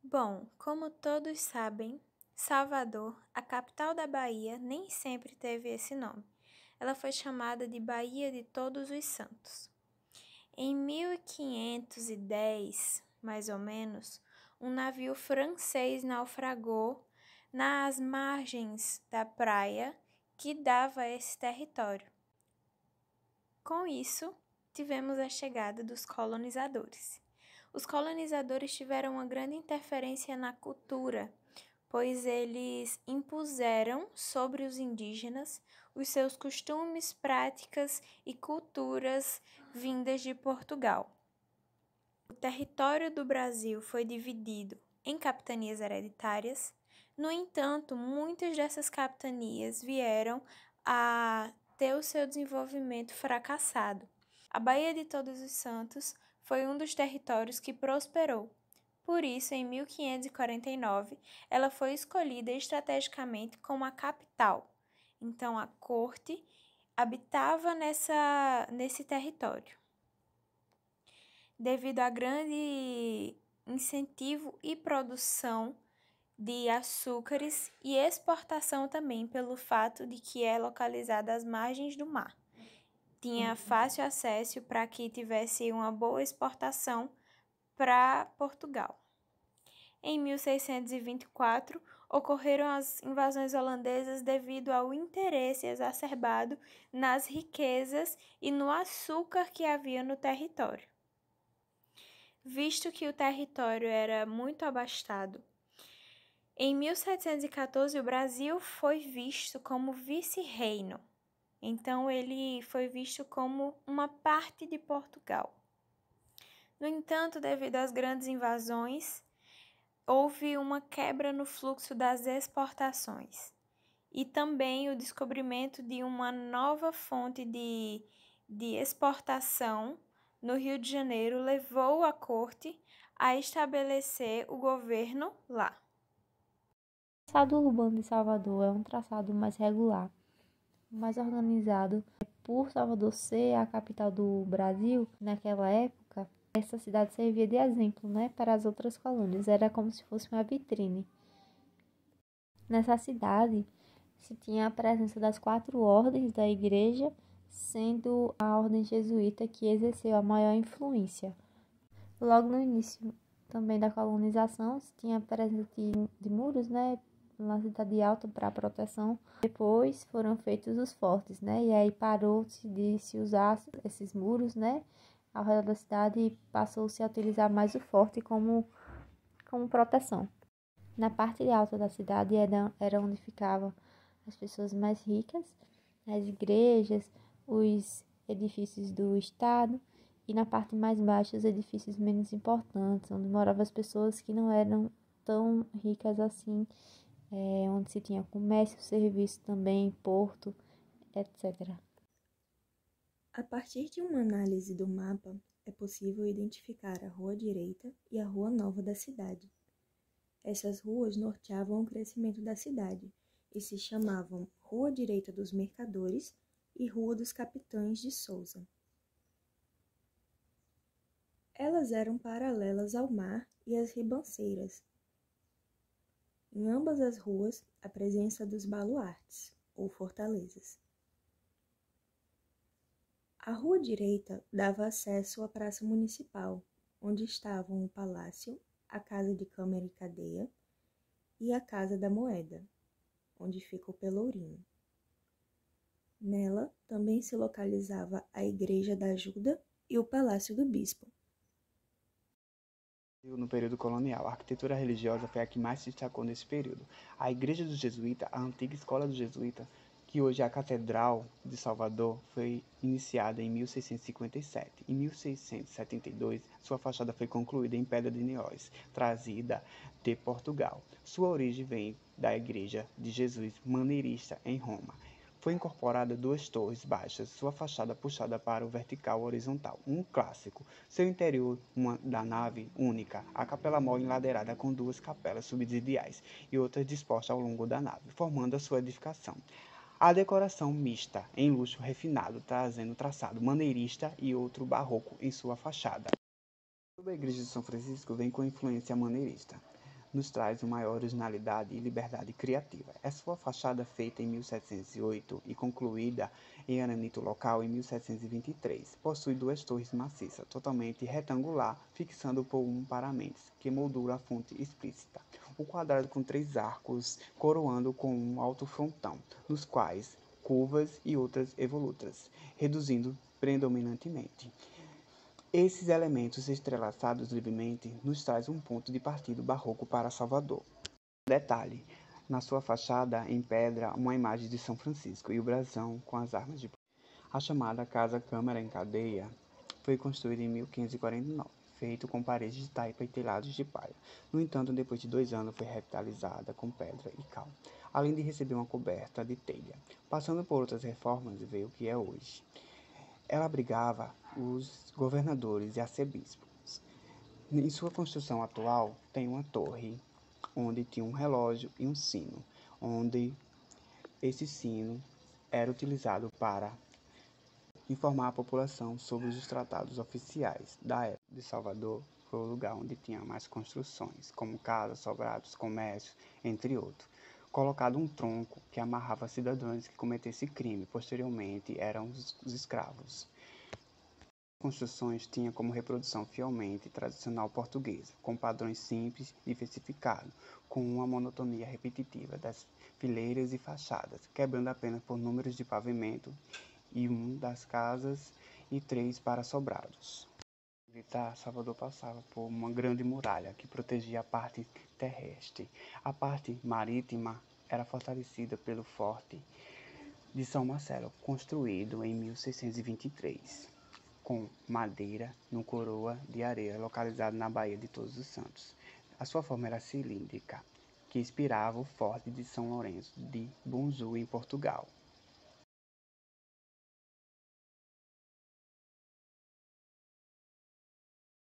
Bom, como todos sabem, Salvador, a capital da Bahia, nem sempre teve esse nome. Ela foi chamada de Bahia de Todos os Santos. Em 1510, mais ou menos, um navio francês naufragou nas margens da praia que dava a esse território. Com isso, tivemos a chegada dos colonizadores. Os colonizadores tiveram uma grande interferência na cultura, pois eles impuseram sobre os indígenas os seus costumes, práticas e culturas vindas de Portugal. O território do Brasil foi dividido em capitanias hereditárias. No entanto, muitas dessas capitanias vieram a ter o seu desenvolvimento fracassado. A Baía de Todos os Santos foi um dos territórios que prosperou. Por isso, em 1549, ela foi escolhida estrategicamente como a capital. Então, a corte habitava nesse território. Devido a grande incentivo e produção de açúcares e exportação também pelo fato de que é localizada às margens do mar. Tinha fácil acesso para que tivesse uma boa exportação para Portugal. Em 1624, ocorreram as invasões holandesas devido ao interesse exacerbado nas riquezas e no açúcar que havia no território. Visto que o território era muito abastado, em 1714 o Brasil foi visto como vice-reino. Então ele foi visto como uma parte de Portugal. No entanto, devido às grandes invasões, houve uma quebra no fluxo das exportações e também o descobrimento de uma nova fonte de exportação no Rio de Janeiro levou a corte a estabelecer o governo lá. O traçado urbano de Salvador é um traçado mais regular, mais organizado. Por Salvador ser a capital do Brasil, naquela época, essa cidade servia de exemplo, para as outras colônias. Era como se fosse uma vitrine. Nessa cidade, se tinha a presença das 4 ordens da igreja, sendo a ordem jesuíta que exerceu a maior influência. Logo no início também da colonização, se tinha a presença de muros, na cidade alta para proteção. Depois foram feitos os fortes, e aí parou-se de se usar esses muros, ao redor da cidade e passou-se a utilizar mais o forte como proteção. Na parte alta da cidade era onde ficavam as pessoas mais ricas, as igrejas, os edifícios do Estado, e na parte mais baixa os edifícios menos importantes, onde moravam as pessoas que não eram tão ricas assim, onde se tinha comércio, serviço também, porto, etc. A partir de uma análise do mapa, é possível identificar a Rua Direita e a Rua Nova da cidade. Essas ruas norteavam o crescimento da cidade e se chamavam Rua Direita dos Mercadores e Rua dos Capitães de Souza. Elas eram paralelas ao mar e às ribanceiras. Em ambas as ruas, a presença dos baluartes, ou fortalezas. A Rua Direita dava acesso à Praça Municipal, onde estavam o Palácio, a Casa de Câmara e Cadeia e a Casa da Moeda, onde fica o Pelourinho. Nela também se localizava a Igreja da Ajuda e o Palácio do Bispo. No período colonial, a arquitetura religiosa foi a que mais se destacou nesse período. A Igreja dos Jesuítas, a antiga Escola dos Jesuítas, que hoje é a Catedral de Salvador, foi iniciada em 1657. Em 1672, sua fachada foi concluída em pedra de Nióis, trazida de Portugal. Sua origem vem da Igreja de Jesus Maneirista, em Roma. Foi incorporada 2 torres baixas, sua fachada puxada para o vertical horizontal, um clássico. Seu interior, uma da nave única, a capela mor enladeirada com 2 capelas subsidiais e outras dispostas ao longo da nave, formando a sua edificação. A decoração mista, em luxo refinado, trazendo traçado maneirista e outro barroco em sua fachada. A igreja de São Francisco vem com influência maneirista. nos traz uma maior originalidade e liberdade criativa. É sua fachada feita em 1708 e concluída em granito local em 1723. Possui 2 torres maciças, totalmente retangular, fixando por um paramento, que moldura a fonte explícita. O quadrado com 3 arcos, coroando com um alto frontão, nos quais curvas e outras evolutas, reduzindo predominantemente. Esses elementos entrelaçados livremente nos traz um ponto de partida barroco para Salvador. Detalhe: na sua fachada em pedra, uma imagem de São Francisco e o brasão com as armas de a chamada Casa Câmara em Cadeia foi construída em 1549, feito com paredes de taipa e telhados de palha. No entanto, depois de 2 anos, foi revitalizada com pedra e cal, além de receber uma coberta de telha. Passando por outras reformas, veio o que é hoje. Ela abrigava os governadores e arcebispos. Em sua construção atual, tem uma torre, onde tinha um relógio e um sino, onde esse sino era utilizado para informar a população sobre os tratados oficiais da época. De Salvador foi o lugar onde tinha mais construções, como casas, sobrados, comércios, entre outros. Colocado um tronco que amarrava cidadãos que cometessem crime, posteriormente eram os escravos. As construções tinham como reprodução fielmente tradicional portuguesa, com padrões simples e diversificados, com uma monotonia repetitiva das fileiras e fachadas, quebrando apenas por números de pavimento e 1 das casas e 3 para sobrados. Militar, Salvador passava por uma grande muralha que protegia a parte terrestre. A parte marítima era fortalecida pelo Forte de São Marcelo, construído em 1623, com madeira no coroa de areia, localizado na Baía de Todos os Santos. A sua forma era cilíndrica, que inspirava o Forte de São Lourenço de Bonzu, em Portugal.